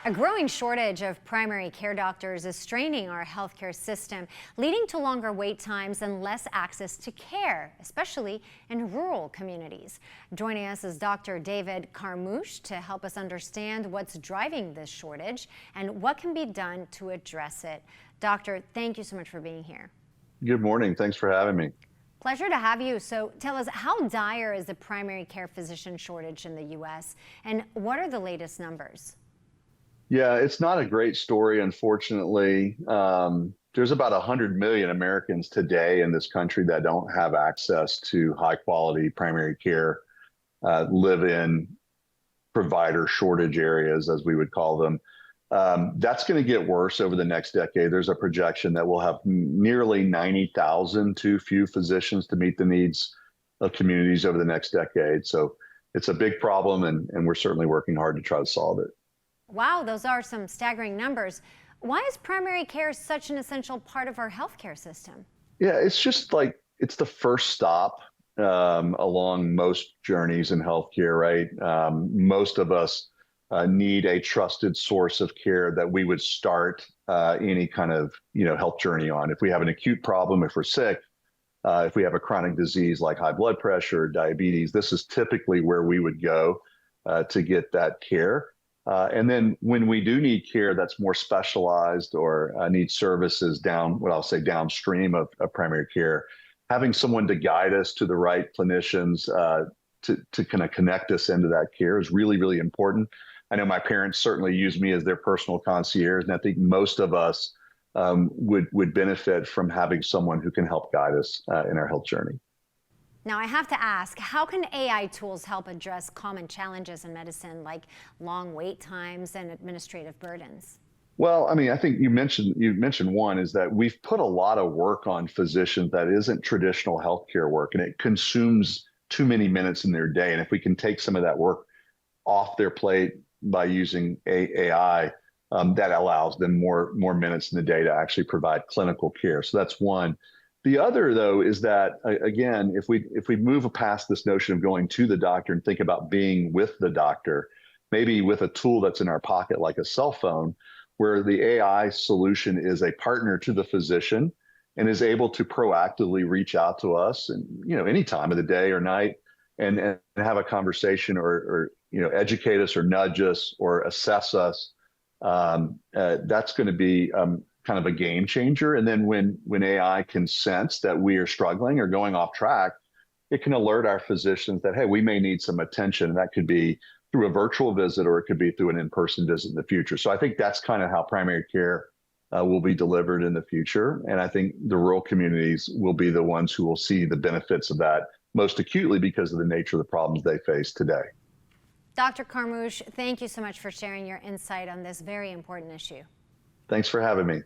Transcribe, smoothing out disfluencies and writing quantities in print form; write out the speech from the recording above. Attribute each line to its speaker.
Speaker 1: A growing shortage of primary care doctors is straining our healthcare system, leading to longer wait times and less access to care, especially in rural communities. Joining us is Dr. David Carmouche to help us understand what's driving this shortage and what can be done to address it. Doctor, thank you so much for being here.
Speaker 2: Good morning. Thanks for having me.
Speaker 1: Pleasure to have you. So tell us, how dire is the primary care physician shortage in the U.S. and what are the latest numbers?
Speaker 2: Yeah, it's not a great story, unfortunately. There's about 100 million Americans today in this country that don't have access to high quality primary care, live in provider shortage areas, as we would call them. That's going to get worse over the next decade. There's a projection that we'll have nearly 90,000 too few physicians to meet the needs of communities over the next decade. So it's a big problem, and we're certainly working hard to try to solve it.
Speaker 1: Wow, those are some staggering numbers. Why is primary care such an essential part of our healthcare system?
Speaker 2: Yeah, it's just like it's the first stop along most journeys in healthcare, right? Most of us need a trusted source of care that we would start any kind of health journey on. If we have an acute problem, if we're sick, if we have a chronic disease like high blood pressure or diabetes, this is typically where we would go to get that care. And then when we do need care that's more specialized or need services downstream of primary care, having someone to guide us to the right clinicians to kind of connect us into that care is really, really important. I know my parents certainly use me as their personal concierge, and I think most of us would benefit from having someone who can help guide us in our health journey.
Speaker 1: Now, I have to ask, how can AI tools help address common challenges in medicine like long wait times and administrative burdens?
Speaker 2: Well, I mean, I think you mentioned one is that we've put a lot of work on physicians that isn't traditional healthcare work, and it consumes too many minutes in their day. And if we can take some of that work off their plate by using AI, that allows them more minutes in the day to actually provide clinical care. So that's one. The other, though, is that, again, if we move past this notion of going to the doctor and think about being with the doctor, maybe with a tool that's in our pocket like a cell phone, where the AI solution is a partner to the physician and is able to proactively reach out to us and any time of the day or night and have a conversation or educate us or nudge us or assess us. That's going to be kind of a game changer. And then when AI can sense that we are struggling or going off track, it can alert our physicians that, hey, we may need some attention. And that could be through a virtual visit or it could be through an in-person visit in the future. So I think that's kind of how primary care will be delivered in the future. And I think the rural communities will be the ones who will see the benefits of that most acutely because of the nature of the problems they face today.
Speaker 1: Dr. Carmouche, thank you so much for sharing your insight on this very important issue.
Speaker 2: Thanks for having me.